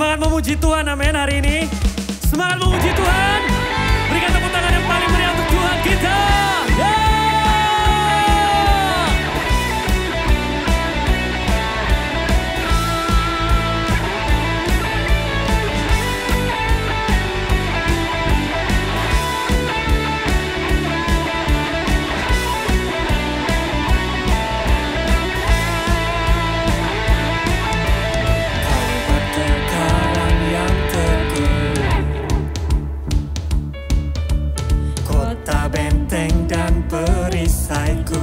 Semangat memuji Tuhan, amin hari ini. Semangat memuji Tuhan. Berikan tepuk tangan yang paling meriah untuk Tuhan kita. Benteng dan perisaiku,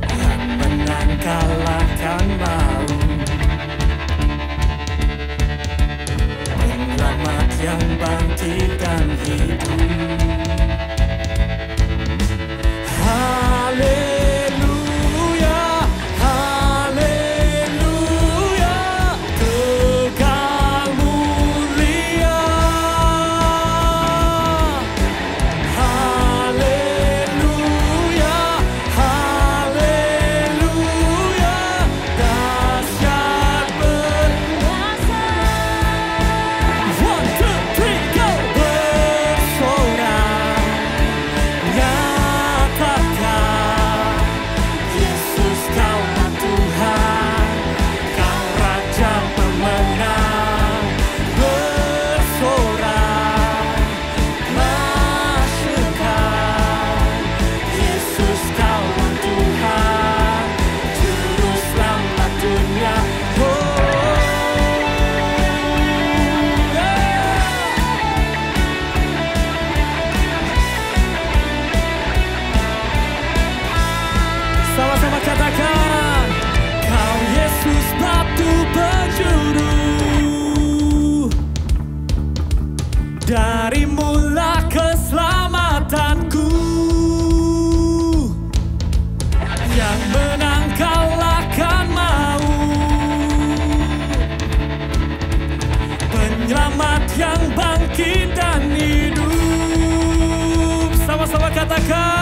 yang menang kalahkan maut, penyelamat yang bangkitkan hidup. Haleluya, haleluya, kekal mulia. Dari mula keselamatanku, yang menang kalahkan maut, penyelamat yang bangkit dan hidup. Sama-sama katakan.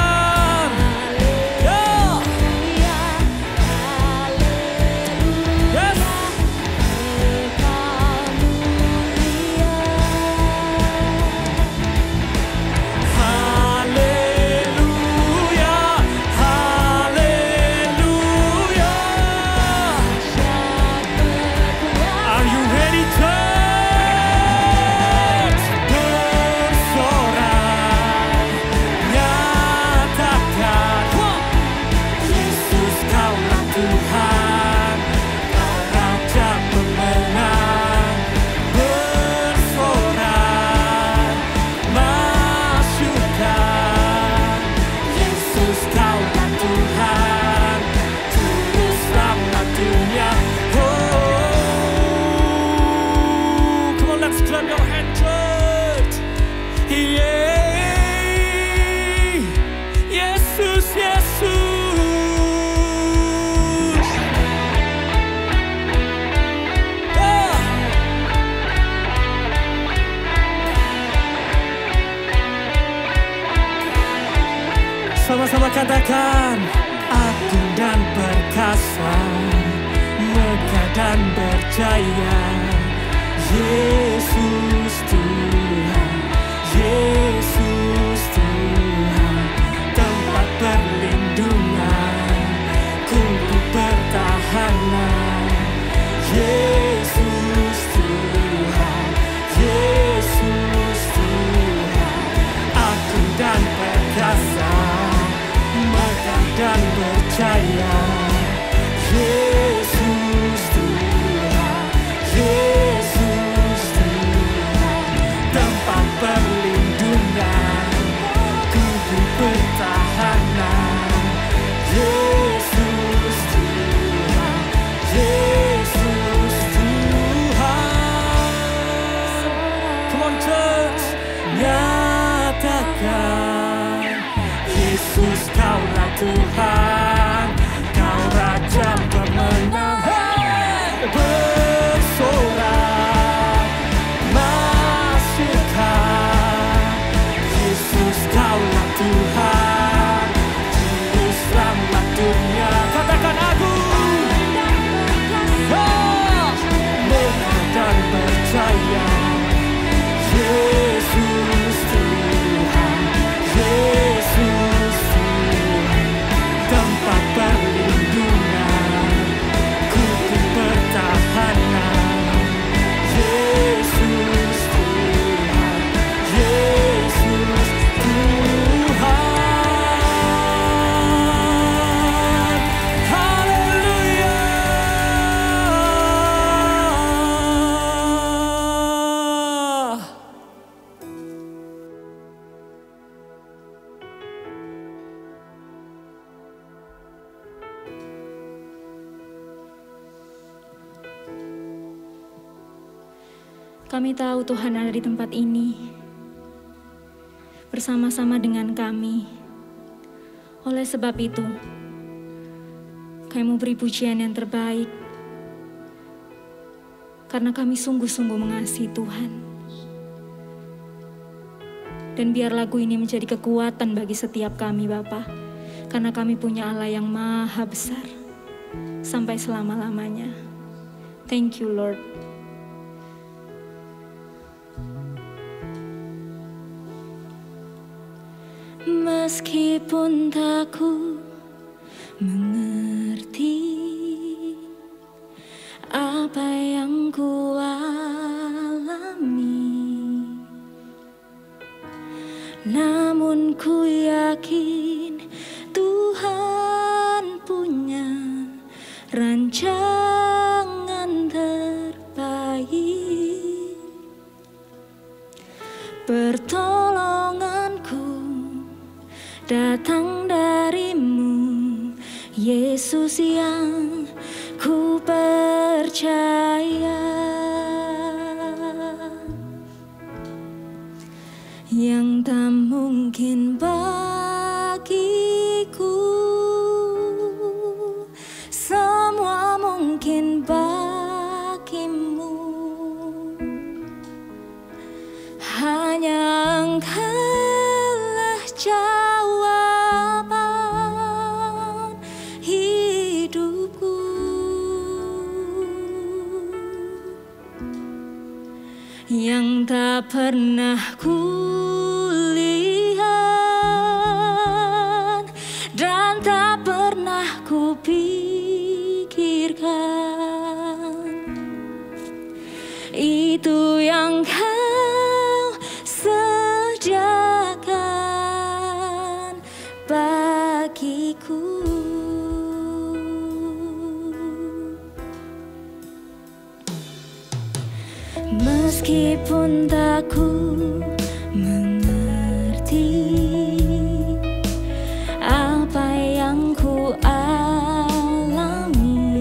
Sama-sama katakan, agung dan perkasa, megah dan berjaya, Yesus Tuhan, Yesus Tuhan, tempat perlindungan, kubu pertahanan, Yesus Tuhan, Yesus Tuhan, agung dan perkasa, dan percaya, Yesus Tuhan, Yesus Tuhan, tempat perlindungan, kubu pertahanan, Yesus Tuhan, Yesus Tuhan. Come on church, nyatakan, Yesus Kaulah Tuhan, Kau Raja pemenang, bersorak, masyarakat. Yesus Kaulah Tuhan, Juru Selamat dunia. Katakan agung, oh, Kami tahu Tuhan ada di tempat ini, bersama-sama dengan kami. Oleh sebab itu, kami mau beri pujian yang terbaik, karena kami sungguh-sungguh mengasihi Tuhan. Dan biar lagu ini menjadi kekuatan bagi setiap kami, Bapa, karena kami punya Allah yang maha besar, sampai selama-lamanya. Thank you, Lord. Meskipun tak ku mengerti apa yang ku alami, namun ku yakin Tuhan punya rancangan terbaik. Pertolonganku datang darimu, Yesus yang ku percaya, yang tak mungkin bagiku, semua mungkin bagimu. Hanya Engkaulah jawaban hidupku. Yang tak pernah ku lihat dan tak pernah ku pikirkan, itu yang Kau sediakan bagiku. Meskipun tak ku mengerti apa yang ku alami,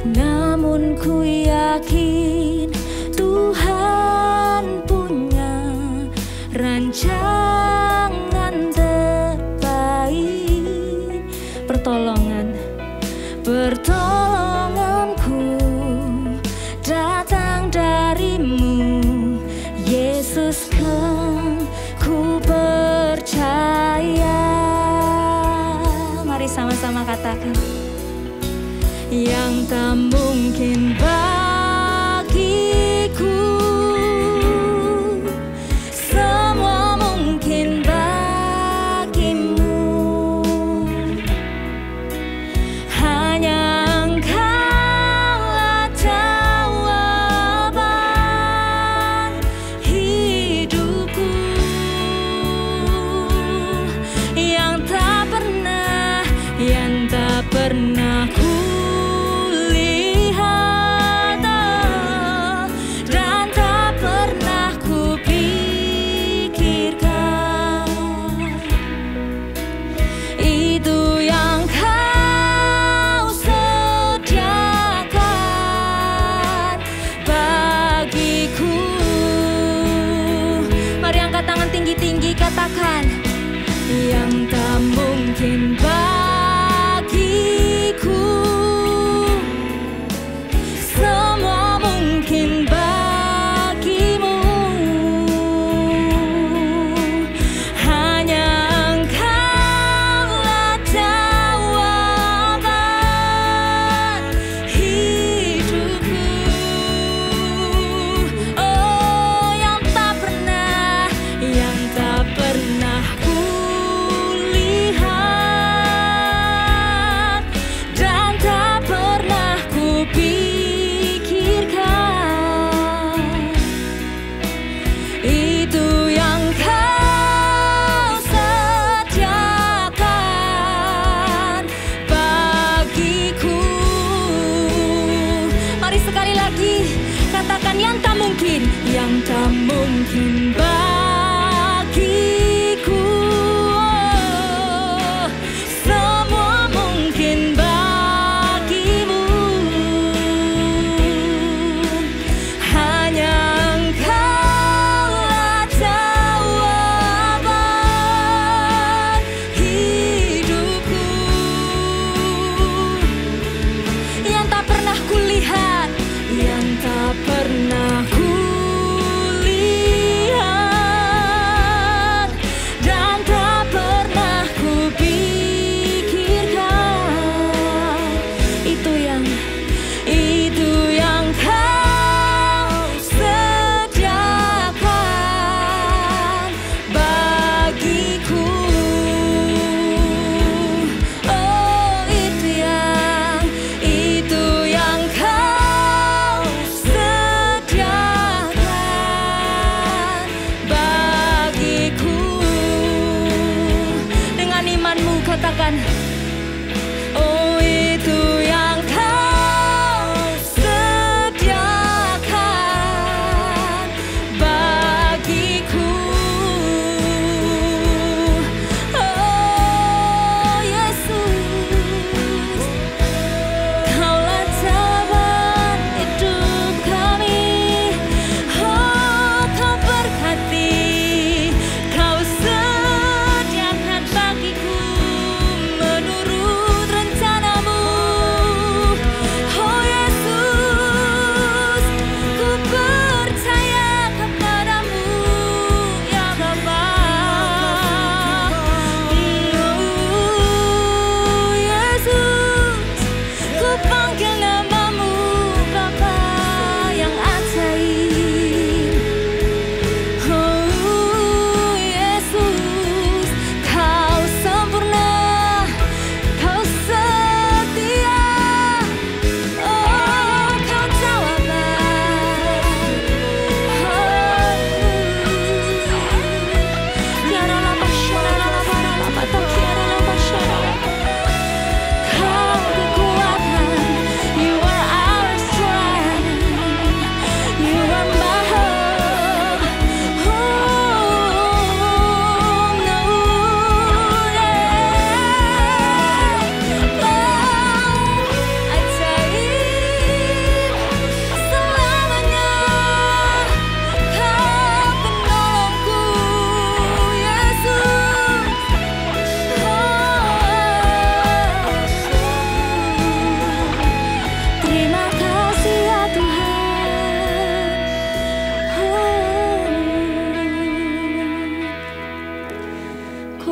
namun ku yakin Tuhan punya rancangan terbaik. Pertolonganku datang darimu, Yesus kan ku percaya. Mari sama-sama katakan, yang tak mungkin bagiku, semua mungkin bagimu. Hanya Engkaulah jawaban hidupku, yang tak pernah ku lihat dan tak pernah ku pikirkan, itu yang Kau sediakan bagiku. Mari angkat tangan tinggi-tinggi, katakan, yang tak mungkin bagiku, semua mungkin bagimu. Hanya Engkaulah jawaban hidupku. Oh, yang tak pernah ku lihat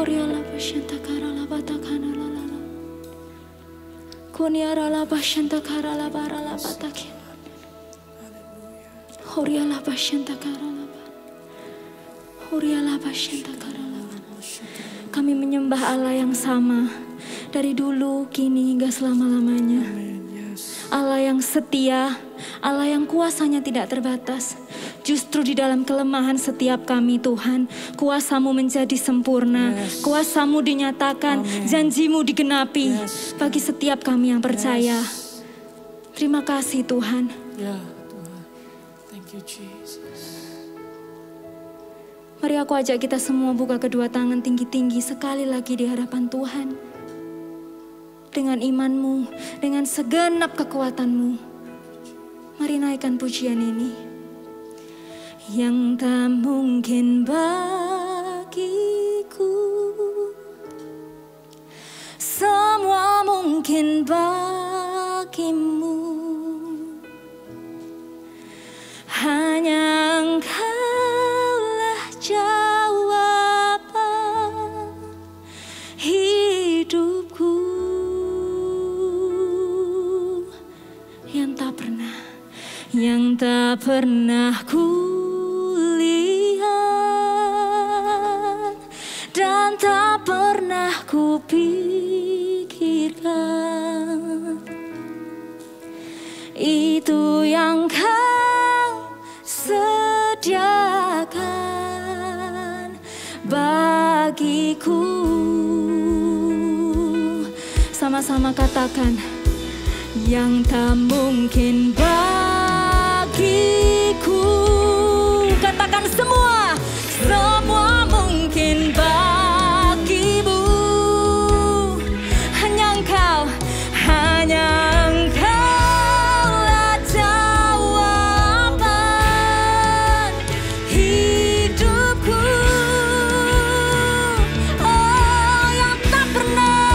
Horiala Bashanta Karala Batakana Lala. Kuniarala Bashanta Karala Barala Batakin. Horiala Bashanta Karala. Horiala Bashanta Karala. Kami menyembah Allah yang sama dari dulu, kini hingga selama-lamanya. Allah yang setia, Allah yang kuasanya tidak terbatas. Justru di dalam kelemahan setiap kami Tuhan, kuasa-Mu menjadi sempurna, kuasa-Mu dinyatakan, janji-Mu digenapi bagi setiap kami yang percaya. Terima kasih Tuhan. Ya Tuhan, thank you Jesus. Mari aku ajak kita semua buka kedua tangan tinggi-tinggi sekali lagi di hadapan Tuhan. Dengan iman-Mu, dengan segenap kekuatan-Mu, mari naikkan pujian ini. Yang tak mungkin bagiku, semua mungkin bagimu. Hanya Engkaulah jawaban hidupku. Yang tak pernah kulihat dan tak pernah kupikirkan, itu yang Kau sediakan bagiku. Sama-sama katakan, yang tak mungkin bagiku. Katakan semua, semua mungkin bagimu. Hanya Engkau, hanya Engkaulah jawaban hidupku. Oh, yang tak pernah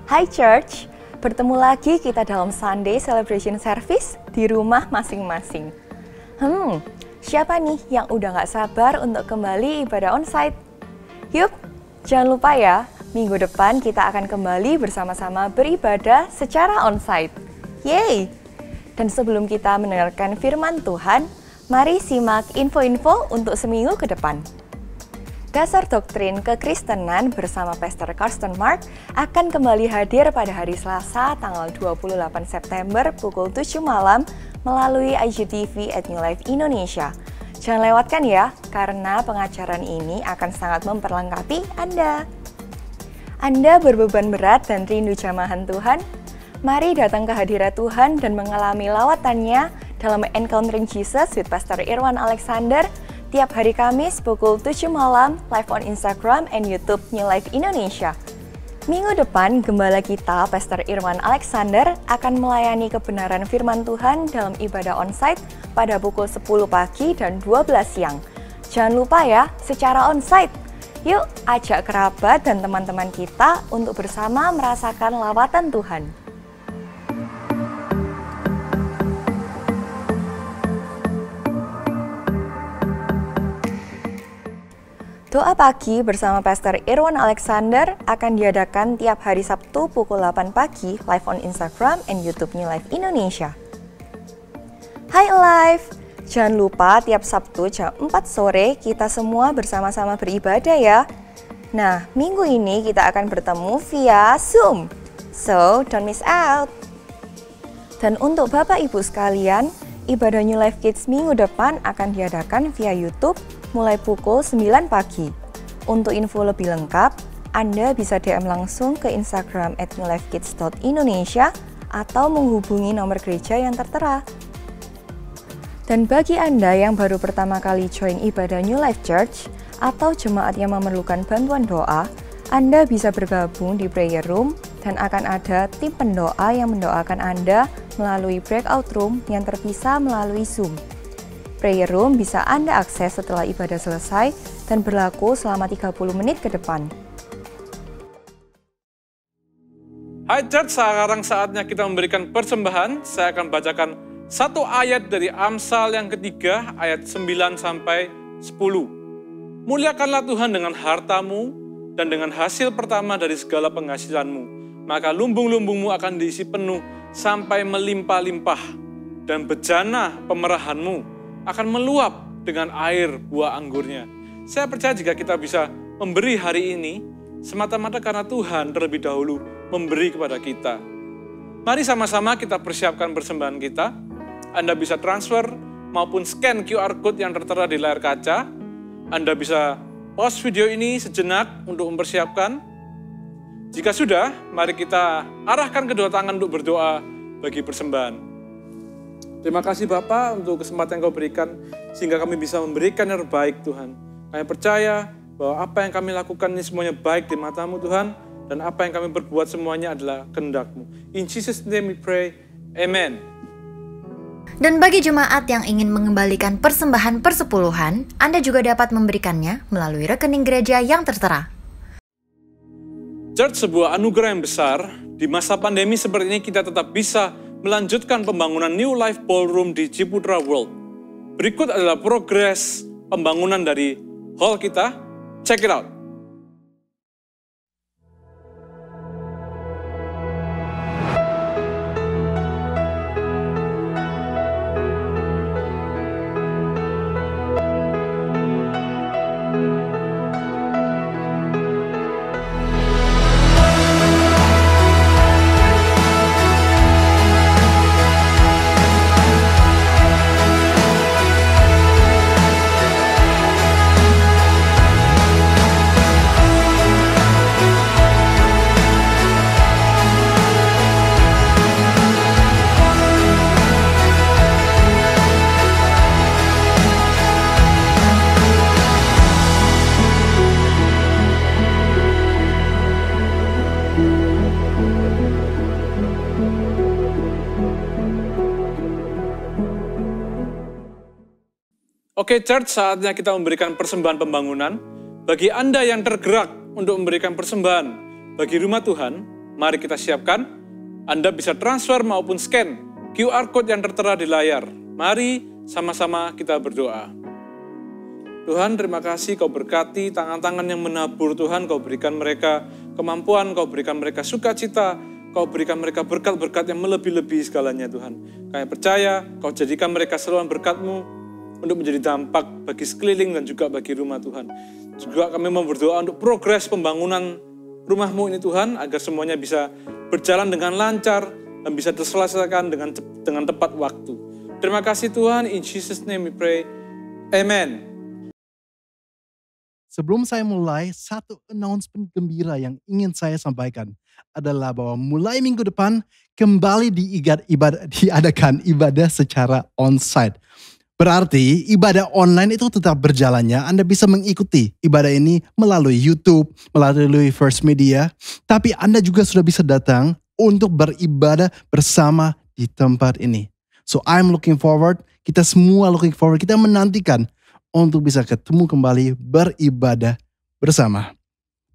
Hai Church, bertemu lagi kita dalam Sunday Celebration Service di rumah masing-masing. Siapa nih yang udah gak sabar untuk kembali ibadah onsite? Yuk, jangan lupa ya, minggu depan kita akan kembali bersama-sama beribadah secara onsite. Yeay! Dan sebelum kita mendengarkan firman Tuhan, mari simak info-info untuk seminggu ke depan. Dasar Doktrin Kekristenan bersama Pastor Karsten Mark akan kembali hadir pada hari Selasa tanggal 28 September pukul 7 malam melalui IGTV at New Life Indonesia. Jangan lewatkan ya, karena pengajaran ini akan sangat memperlengkapi Anda. Anda berbeban berat dan rindu jamahan Tuhan? Mari datang ke hadirat Tuhan dan mengalami lawatannya dalam Encountering Jesus with Pastor Irwan Alexander tiap hari Kamis pukul 7 malam live on Instagram and YouTube New Life Indonesia. Minggu depan, gembala kita, Pastor Irwan Alexander, akan melayani kebenaran firman Tuhan dalam ibadah onsite pada pukul 10 pagi dan 12 siang. Jangan lupa ya, secara onsite. Yuk, ajak kerabat dan teman-teman kita untuk bersama merasakan lawatan Tuhan. Doa pagi bersama Pastor Irwan Alexander akan diadakan tiap hari Sabtu pukul 8 pagi live on Instagram and YouTube New Life Indonesia. Hai Alive! Jangan lupa tiap Sabtu jam 4 sore kita semua bersama-sama beribadah ya. Nah, minggu ini kita akan bertemu via Zoom. So, don't miss out! Dan untuk Bapak Ibu sekalian, ibadah New Life Kids minggu depan akan diadakan via YouTube mulai pukul 9 pagi. Untuk info lebih lengkap, Anda bisa DM langsung ke Instagram @newlifekids.indonesia atau menghubungi nomor gereja yang tertera. Dan bagi Anda yang baru pertama kali join ibadah New Life Church atau jemaat yang memerlukan bantuan doa, Anda bisa bergabung di prayer room dan akan ada tim pendoa yang mendoakan Anda melalui breakout room yang terpisah melalui Zoom. Prayer room bisa Anda akses setelah ibadah selesai dan berlaku selama 30 menit ke depan. Hai Church, sekarang saatnya kita memberikan persembahan. Saya akan bacakan satu ayat dari Amsal yang ketiga, ayat 9 sampai 10. Muliakanlah Tuhan dengan hartamu dan dengan hasil pertama dari segala penghasilanmu. Maka lumbung-lumbungmu akan diisi penuh sampai melimpah-limpah. Dan bejana pemerahanmu akan meluap dengan air buah anggurnya. Saya percaya jika kita bisa memberi hari ini, semata-mata karena Tuhan terlebih dahulu memberi kepada kita. Mari sama-sama kita persiapkan persembahan kita. Anda bisa transfer maupun scan QR Code yang tertera di layar kaca. Anda bisa pause video ini sejenak untuk mempersiapkan. Jika sudah, mari kita arahkan kedua tangan untuk berdoa bagi persembahan. Terima kasih Bapak untuk kesempatan yang Kau berikan, sehingga kami bisa memberikan yang terbaik Tuhan. Kami percaya bahwa apa yang kami lakukan ini semuanya baik di mata-Mu Tuhan, dan apa yang kami berbuat semuanya adalah kehendak-Mu. In Jesus' name we pray, Amen. Dan bagi jemaat yang ingin mengembalikan persembahan persepuluhan, Anda juga dapat memberikannya melalui rekening gereja yang tertera. Church, sebuah anugerah yang besar. Di masa pandemi seperti ini kita tetap bisa melanjutkan pembangunan New Life Ballroom di Ciputra World. Berikut adalah progres pembangunan dari hall kita. Check it out. Oke Church, saatnya kita memberikan persembahan pembangunan. Bagi Anda yang tergerak untuk memberikan persembahan bagi rumah Tuhan, mari kita siapkan. Anda bisa transfer maupun scan QR Code yang tertera di layar. Mari sama-sama kita berdoa. Tuhan, terima kasih Kau berkati tangan-tangan yang menabur Tuhan. Kau berikan mereka kemampuan, Kau berikan mereka sukacita, Kau berikan mereka berkat-berkat yang melebih-lebih segalanya Tuhan. Kami percaya Kau jadikan mereka saluran berkat-Mu. untuk menjadi dampak bagi sekeliling dan juga bagi rumah Tuhan. Juga kami mau berdoa untuk progres pembangunan rumah-Mu ini Tuhan, agar semuanya bisa berjalan dengan lancar dan bisa terselesaikan dengan tepat waktu. Terima kasih Tuhan, in Jesus name we pray, amen. Sebelum saya mulai, satu announcement gembira yang ingin saya sampaikan adalah bahwa mulai minggu depan kembali diadakan ibadah secara on-site. Berarti ibadah online itu tetap berjalannya, Anda bisa mengikuti ibadah ini melalui YouTube, melalui First Media, tapi Anda juga sudah bisa datang untuk beribadah bersama di tempat ini. So I'm looking forward, kita semua looking forward, kita menantikan untuk bisa ketemu kembali beribadah bersama.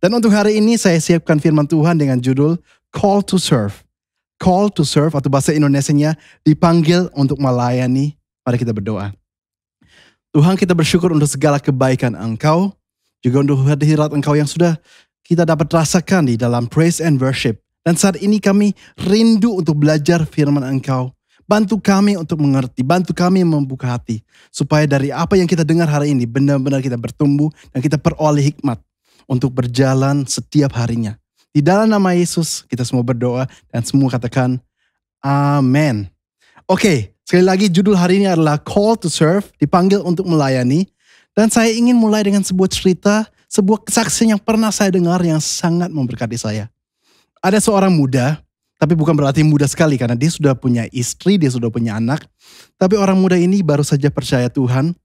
Dan untuk hari ini saya siapkan firman Tuhan dengan judul Call to Serve. Call to serve atau bahasa Indonesianya dipanggil untuk melayani. Mari kita berdoa. Tuhan, kita bersyukur untuk segala kebaikan Engkau, juga untuk hadirat Engkau yang sudah kita dapat rasakan di dalam praise and worship. Dan saat ini kami rindu untuk belajar firman Engkau. Bantu kami untuk mengerti, bantu kami membuka hati. Supaya dari apa yang kita dengar hari ini benar-benar kita bertumbuh dan kita peroleh hikmat untuk berjalan setiap harinya. Di dalam nama Yesus kita semua berdoa dan semua katakan amin. Oke, sekali lagi judul hari ini adalah Call to Serve, dipanggil untuk melayani. Dan saya ingin mulai dengan sebuah cerita, sebuah kesaksian yang pernah saya dengar yang sangat memberkati saya. Ada seorang muda, tapi bukan berarti muda sekali karena dia sudah punya istri, dia sudah punya anak. Tapi orang muda ini baru saja percaya Tuhan.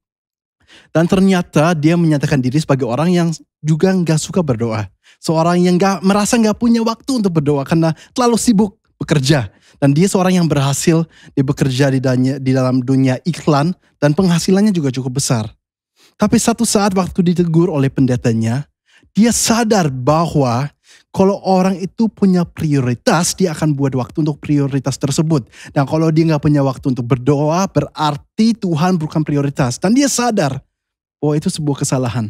Dan ternyata dia menyatakan diri sebagai orang yang juga gak suka berdoa. Seorang yang merasa gak punya waktu untuk berdoa karena terlalu sibuk bekerja. Dan dia seorang yang berhasil, dia bekerja di dalam dunia iklan dan penghasilannya juga cukup besar. Tapi satu saat waktu ditegur oleh pendetanya, dia sadar bahwa kalau orang itu punya prioritas, dia akan buat waktu untuk prioritas tersebut. Dan kalau dia gak punya waktu untuk berdoa, berarti Tuhan bukan prioritas. Dan dia sadar bahwa itu sebuah kesalahan.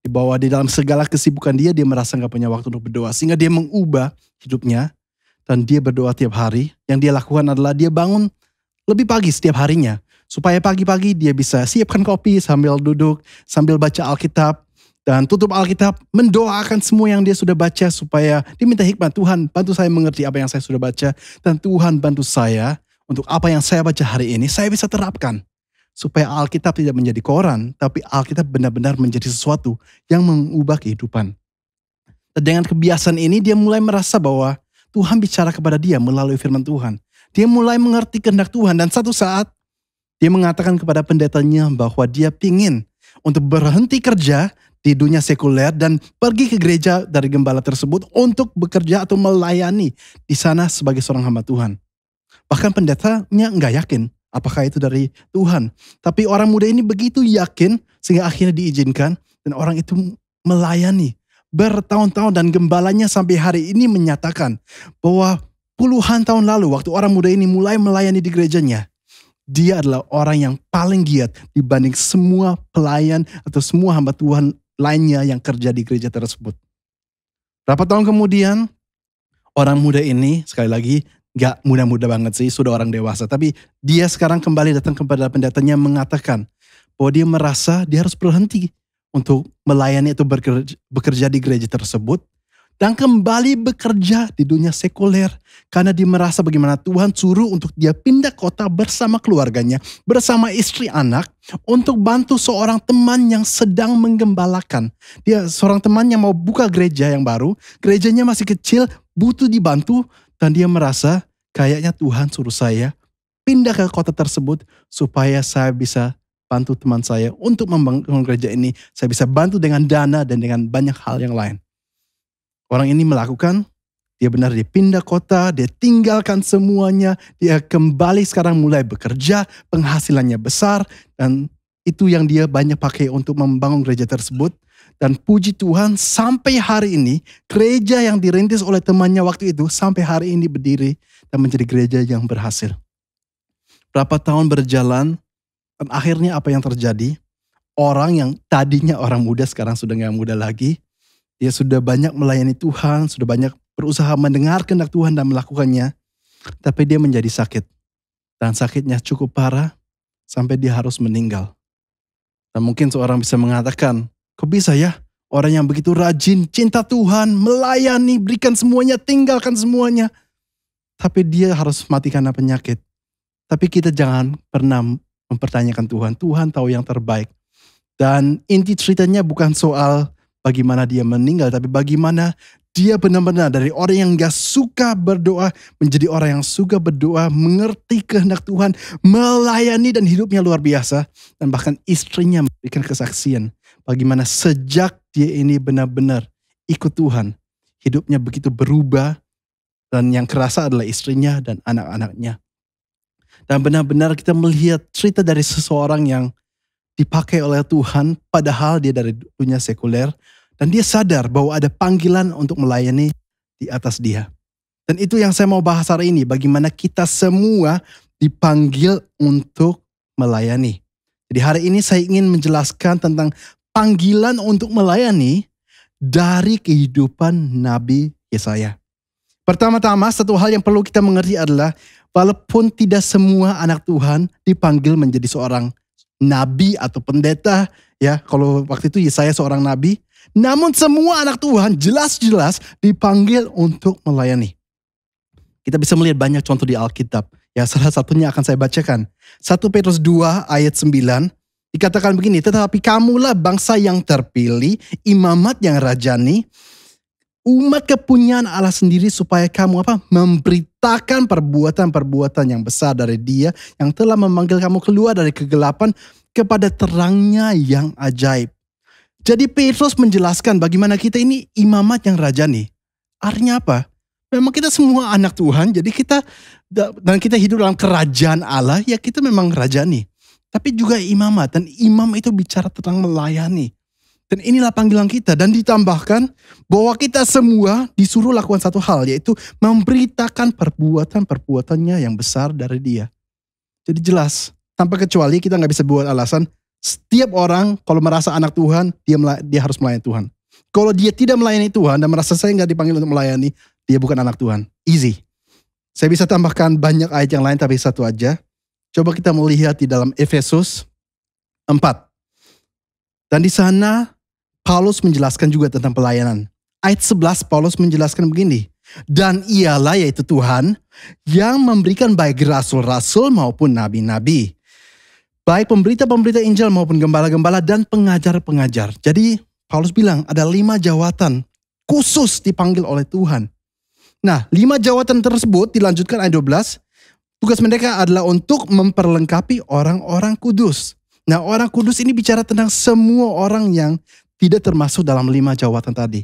Bahwa di dalam segala kesibukan dia merasa gak punya waktu untuk berdoa. Sehingga dia mengubah hidupnya. Dan dia berdoa tiap hari. Yang dia lakukan adalah dia bangun lebih pagi setiap harinya. Supaya pagi-pagi dia bisa siapkan kopi sambil duduk, sambil baca Alkitab. Dan tutup Alkitab, mendoakan semua yang dia sudah baca supaya diminta hikmat. Tuhan, bantu saya mengerti apa yang saya sudah baca. Dan Tuhan bantu saya untuk apa yang saya baca hari ini, saya bisa terapkan. Supaya Alkitab tidak menjadi koran, tapi Alkitab benar-benar menjadi sesuatu yang mengubah kehidupan. Dan dengan kebiasaan ini, dia mulai merasa bahwa Tuhan bicara kepada dia melalui firman Tuhan. Dia mulai mengerti kehendak Tuhan. Dan satu saat, dia mengatakan kepada pendetanya bahwa dia pingin untuk berhenti kerja di dunia sekuler dan pergi ke gereja dari gembala tersebut untuk bekerja atau melayani di sana sebagai seorang hamba Tuhan. Bahkan pendetanya enggak yakin apakah itu dari Tuhan. Tapi orang muda ini begitu yakin sehingga akhirnya diizinkan dan orang itu melayani bertahun-tahun dan gembalanya sampai hari ini menyatakan bahwa puluhan tahun lalu waktu orang muda ini mulai melayani di gerejanya, dia adalah orang yang paling giat dibanding semua pelayan atau semua hamba Tuhan lainnya yang kerja di gereja tersebut. Berapa tahun kemudian, orang muda ini sekali lagi gak muda-muda banget sih, sudah orang dewasa. Tapi dia sekarang kembali datang kepada pendetanya mengatakan bahwa dia merasa dia harus berhenti untuk melayani atau bekerja di gereja tersebut. Dan kembali bekerja di dunia sekuler. Karena dia merasa bagaimana Tuhan suruh untuk dia pindah kota bersama keluarganya, bersama istri anak, untuk bantu seorang teman yang sedang menggembalakan. Dia seorang teman yang mau buka gereja yang baru, gerejanya masih kecil, butuh dibantu, dan dia merasa kayaknya Tuhan suruh saya pindah ke kota tersebut supaya saya bisa bantu teman saya untuk membangun gereja ini. Saya bisa bantu dengan dana dan dengan banyak hal yang lain. Orang ini melakukan, dia pindah kota, dia tinggalkan semuanya, dia kembali sekarang mulai bekerja, penghasilannya besar, dan itu yang dia banyak pakai untuk membangun gereja tersebut. Dan puji Tuhan sampai hari ini, gereja yang dirintis oleh temannya waktu itu, sampai hari ini berdiri dan menjadi gereja yang berhasil. Berapa tahun berjalan, dan akhirnya apa yang terjadi? Orang yang tadinya orang muda sekarang sudah gak muda lagi. Dia sudah banyak melayani Tuhan, sudah banyak berusaha mendengar kehendak Tuhan dan melakukannya. Tapi dia menjadi sakit. Dan sakitnya cukup parah sampai dia harus meninggal. Dan mungkin seorang bisa mengatakan, kok bisa ya orang yang begitu rajin, cinta Tuhan, melayani, berikan semuanya, tinggalkan semuanya. Tapi dia harus mati karena penyakit. Tapi kita jangan pernah mempertanyakan Tuhan. Tuhan tahu yang terbaik. Dan inti ceritanya bukan soal bagaimana dia meninggal, tapi bagaimana dia benar-benar dari orang yang gak suka berdoa menjadi orang yang suka berdoa, mengerti kehendak Tuhan, melayani dan hidupnya luar biasa. Dan bahkan istrinya memberikan kesaksian bagaimana sejak dia ini benar-benar ikut Tuhan, hidupnya begitu berubah dan yang kerasa adalah istrinya dan anak-anaknya. Dan benar-benar kita melihat cerita dari seseorang yang dipakai oleh Tuhan padahal dia dari dunia sekuler. Dan dia sadar bahwa ada panggilan untuk melayani di atas dia. Dan itu yang saya mau bahas hari ini. Bagaimana kita semua dipanggil untuk melayani. Jadi hari ini saya ingin menjelaskan tentang panggilan untuk melayani dari kehidupan Nabi Yesaya. Pertama-tama satu hal yang perlu kita mengerti adalah walaupun tidak semua anak Tuhan dipanggil menjadi seorang nabi atau pendeta. Ya, kalau waktu itu Yesaya seorang nabi. Namun semua anak Tuhan jelas-jelas dipanggil untuk melayani. Kita bisa melihat banyak contoh di Alkitab. Ya, salah satunya akan saya bacakan. 1 Petrus 2 ayat 9. Dikatakan begini, tetapi kamulah bangsa yang terpilih, imamat yang rajani, umat kepunyaan Allah sendiri supaya kamu memberitakan perbuatan-perbuatan yang besar dari Dia yang telah memanggil kamu keluar dari kegelapan kepada terangnya yang ajaib. Jadi Petrus menjelaskan bagaimana kita ini imamat yang rajani. Artinya apa? Memang kita semua anak Tuhan, jadi kita hidup dalam kerajaan Allah, ya kita memang rajani. Tapi juga imamat, dan imam itu bicara tentang melayani. Dan inilah panggilan kita, dan ditambahkan bahwa kita semua disuruh lakukan satu hal, yaitu memberitakan perbuatan-perbuatannya yang besar dari Dia. Jadi jelas, tanpa kecuali kita gak bisa buat alasan. Setiap orang kalau merasa anak Tuhan, dia harus melayani Tuhan. Kalau dia tidak melayani Tuhan dan merasa saya gak dipanggil untuk melayani, dia bukan anak Tuhan. Easy. Saya bisa tambahkan banyak ayat yang lain tapi satu aja. Coba kita melihat di dalam Efesus 4. Dan di sana Paulus menjelaskan juga tentang pelayanan. Ayat 11 Paulus menjelaskan begini. Dan ialah yaitu Tuhan yang memberikan baik rasul-rasul maupun nabi-nabi. Baik pemberita-pemberita Injil maupun gembala-gembala dan pengajar-pengajar. Jadi Paulus bilang ada 5 jawatan khusus dipanggil oleh Tuhan. Nah 5 jawatan tersebut dilanjutkan ayat 12. Tugas mereka adalah untuk memperlengkapi orang-orang kudus. Nah orang kudus ini bicara tentang semua orang yang tidak termasuk dalam 5 jawatan tadi.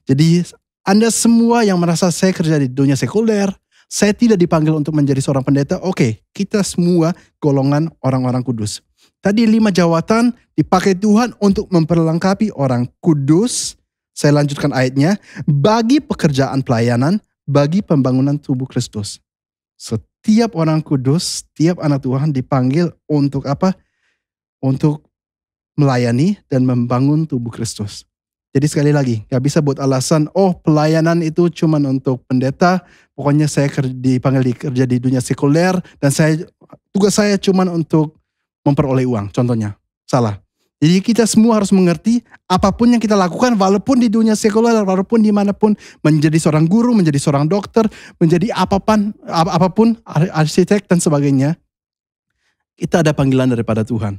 Jadi Anda semua yang merasa saya kerja di dunia sekuler, saya tidak dipanggil untuk menjadi seorang pendeta. Oke, kita semua golongan orang-orang kudus. Tadi 5 jawatan dipakai Tuhan untuk memperlengkapi orang kudus. Saya lanjutkan ayatnya. Bagi pekerjaan pelayanan, bagi pembangunan tubuh Kristus. Setiap orang kudus, setiap anak Tuhan dipanggil untuk apa? Untuk melayani dan membangun tubuh Kristus. Jadi sekali lagi, gak bisa buat alasan, pelayanan itu cuma untuk pendeta, pokoknya saya dipanggil kerja di dunia sekuler, dan tugas saya cuma untuk memperoleh uang, contohnya. Salah. Jadi kita semua harus mengerti, apapun yang kita lakukan, walaupun di dunia sekuler, walaupun dimanapun, menjadi seorang guru, menjadi seorang dokter, menjadi apapun, arsitek dan sebagainya, kita ada panggilan daripada Tuhan.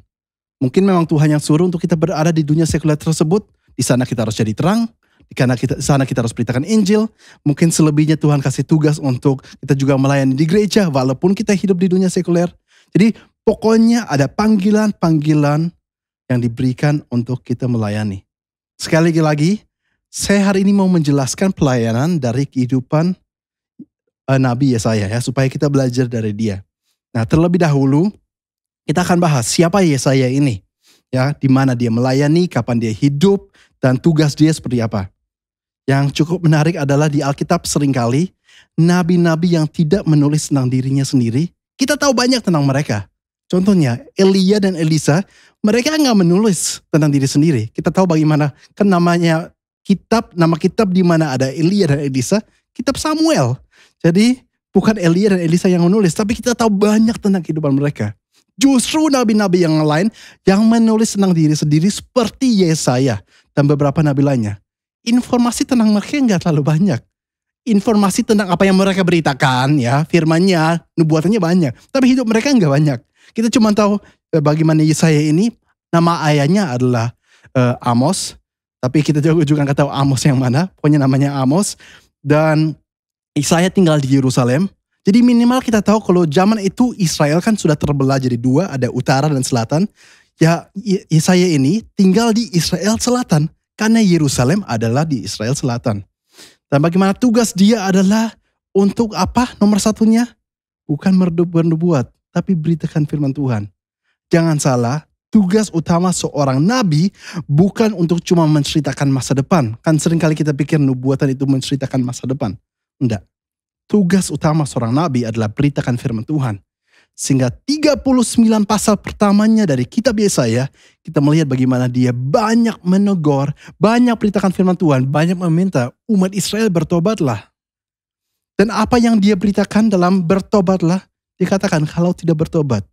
Mungkin memang Tuhan yang suruh untuk kita berada di dunia sekuler tersebut. Di sana kita harus jadi terang, di sana kita harus beritakan Injil. Mungkin selebihnya Tuhan kasih tugas untuk kita juga melayani di gereja walaupun kita hidup di dunia sekuler. Jadi pokoknya ada panggilan-panggilan yang diberikan untuk kita melayani. Sekali lagi, saya hari ini mau menjelaskan pelayanan dari kehidupan Nabi Yesaya ya, supaya kita belajar dari dia. Nah terlebih dahulu kita akan bahas siapa Yesaya ini. Ya, di mana dia melayani, kapan dia hidup, dan tugas dia seperti apa. Yang cukup menarik adalah di Alkitab seringkali nabi-nabi yang tidak menulis tentang dirinya sendiri, kita tahu banyak tentang mereka. Contohnya Elia dan Elisa, mereka nggak menulis tentang diri sendiri. Kita tahu bagaimana kan nama kitab di mana ada Elia dan Elisa, kitab Samuel. Jadi bukan Elia dan Elisa yang menulis, tapi kita tahu banyak tentang kehidupan mereka. Justru nabi-nabi yang lain yang menulis tentang diri sendiri seperti Yesaya dan beberapa nabi lainnya. Informasi tentang mereka nggak terlalu banyak. Informasi tentang apa yang mereka beritakan, ya, firmannya, nubuatannya banyak. Tapi hidup mereka nggak banyak. Kita cuma tahu bagaimana Yesaya ini, nama ayahnya adalah Amos. Tapi kita juga nggak tahu Amos yang mana. Pokoknya namanya Amos. Dan Yesaya tinggal di Yerusalem. Jadi minimal kita tahu kalau zaman itu Israel kan sudah terbelah jadi dua, ada utara dan selatan. Ya, Yesaya ini tinggal di Israel Selatan. Karena Yerusalem adalah di Israel Selatan. Dan bagaimana tugas dia adalah untuk apa nomor satunya? Bukan bernubuat, tapi beritakan firman Tuhan. Jangan salah, tugas utama seorang nabi bukan untuk cuma menceritakan masa depan. Kan seringkali kita pikir nubuatan itu menceritakan masa depan. Enggak. Tugas utama seorang nabi adalah beritakan firman Tuhan. Sehingga 39 pasal pertamanya dari kitab Yesaya, kita melihat bagaimana dia banyak menegur, banyak beritakan firman Tuhan, banyak meminta umat Israel bertobatlah. Dan apa yang dia beritakan dalam bertobatlah, dia katakan kalau tidak bertobat,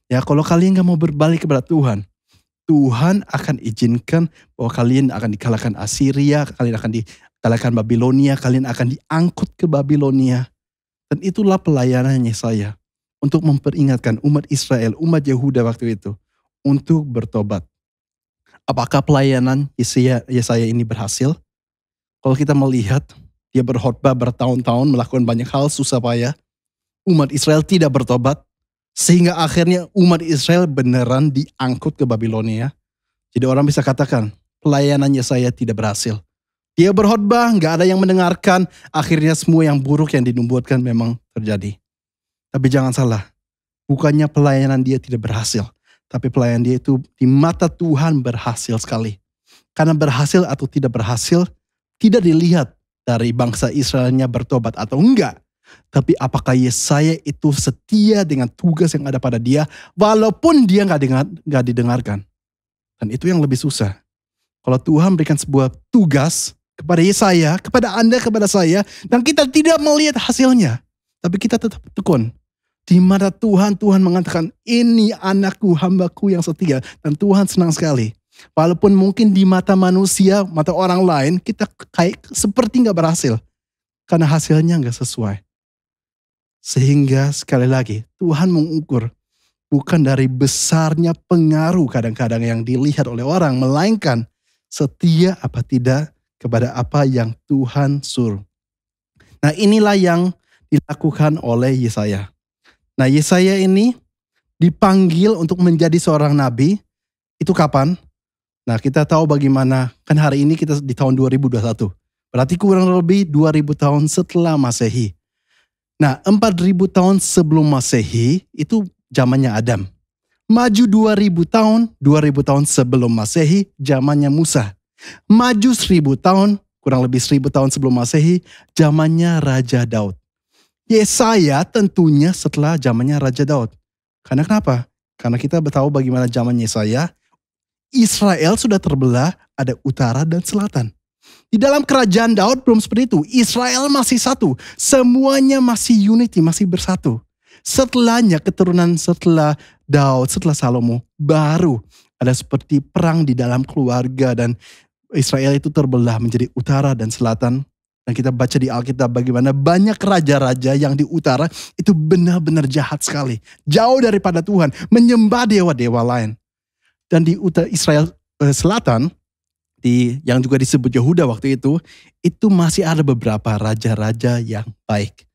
ya kalau kalian gak mau berbalik kepada Tuhan, Tuhan akan izinkan bahwa kalian akan dikalahkan Assyria, kalian akan dikalahkan Babilonia, kalian akan diangkut ke Babilonia. Dan itulah pelayanan Yesaya. Untuk memperingatkan umat Israel, umat Yehuda waktu itu. Untuk bertobat. Apakah pelayanan Yesaya ini berhasil? Kalau kita melihat, dia berkhotbah bertahun-tahun, melakukan banyak hal susah payah. Umat Israel tidak bertobat. Sehingga akhirnya umat Israel beneran diangkut ke Babilonia. Jadi orang bisa katakan, pelayanan Yesaya tidak berhasil. Dia berkhotbah, gak ada yang mendengarkan. Akhirnya semua yang buruk yang dinubuatkan memang terjadi. Tapi jangan salah, bukannya pelayanan dia tidak berhasil. Tapi pelayanan dia itu di mata Tuhan berhasil sekali. Karena berhasil atau tidak berhasil, tidak dilihat dari bangsa Israelnya bertobat atau enggak. Tapi apakah Yesaya itu setia dengan tugas yang ada pada dia, walaupun dia gak didengarkan. Dan itu yang lebih susah. Kalau Tuhan berikan sebuah tugas kepada Yesaya, kepada Anda, kepada saya, dan kita tidak melihat hasilnya. Tapi kita tetap tekun. Di mata Tuhan, Tuhan mengatakan, ini anakku, hambaku yang setia. Dan Tuhan senang sekali. Walaupun mungkin di mata manusia, mata orang lain, kita kayak seperti gak berhasil. Karena hasilnya gak sesuai. Sehingga sekali lagi, Tuhan mengukur bukan dari besarnya pengaruh kadang-kadang yang dilihat oleh orang, melainkan setia apa tidak kepada apa yang Tuhan suruh. Nah, inilah yang dilakukan oleh Yesaya. Nah, Yesaya ini dipanggil untuk menjadi seorang nabi. Itu kapan? Nah, kita tahu bagaimana, kan hari ini kita di tahun 2021. Berarti kurang lebih 2000 tahun setelah Masehi. Nah, 4000 tahun sebelum Masehi itu zamannya Adam. Maju 2000 tahun sebelum Masehi, zamannya Musa. Maju 1000 tahun, kurang lebih 1000 tahun sebelum Masehi, zamannya Raja Daud. Yesaya tentunya setelah zamannya Raja Daud. Karena kenapa? Karena kita tahu bagaimana zaman Yesaya, Israel sudah terbelah, ada utara dan selatan. Di dalam kerajaan Daud belum seperti itu. Israel masih satu. Semuanya masih unity, masih bersatu. Setelahnya, keturunan setelah Daud, setelah Salomo, baru ada seperti perang di dalam keluarga dan Israel itu terbelah menjadi utara dan selatan. Dan kita baca di Alkitab bagaimana banyak raja-raja yang di utara itu benar-benar jahat sekali. Jauh daripada Tuhan, menyembah dewa-dewa lain. Dan di Israel selatan, yang juga disebut Yehuda waktu itu masih ada beberapa raja-raja yang baik.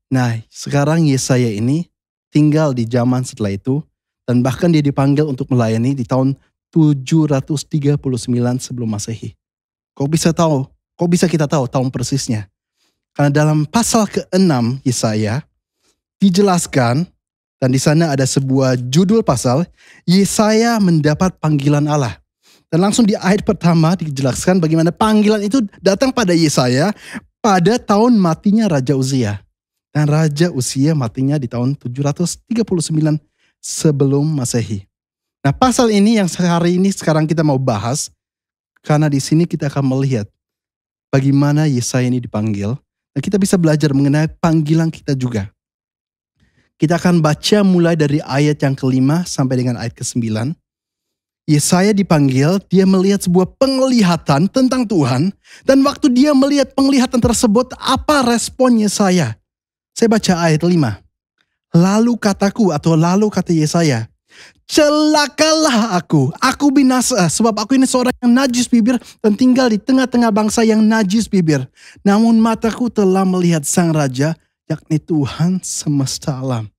Nah, sekarang Yesaya ini tinggal di zaman setelah itu, dan bahkan dia dipanggil untuk melayani di tahun 739 sebelum Masehi. Kok bisa kita tahu tahun persisnya? Karena dalam pasal ke-6 Yesaya dijelaskan, dan di sana ada sebuah judul pasal, Yesaya mendapat panggilan Allah. Dan langsung di ayat pertama dijelaskan bagaimana panggilan itu datang pada Yesaya pada tahun matinya Raja Uzia. Dan Raja Uzia matinya di tahun 739 sebelum Masehi. Nah, pasal ini yang hari ini sekarang kita mau bahas, karena di sini kita akan melihat bagaimana Yesaya ini dipanggil, dan kita bisa belajar mengenai panggilan kita juga. Kita akan baca mulai dari ayat yang ke-5 sampai dengan ayat ke-9. Yesaya dipanggil, dia melihat sebuah penglihatan tentang Tuhan. Dan waktu dia melihat penglihatan tersebut, apa respon Yesaya? Saya baca ayat 5. Lalu kata Yesaya, celakalah aku binasa, sebab aku ini seorang yang najis bibir dan tinggal di tengah-tengah bangsa yang najis bibir. Namun mataku telah melihat Sang Raja, yakni Tuhan semesta alam.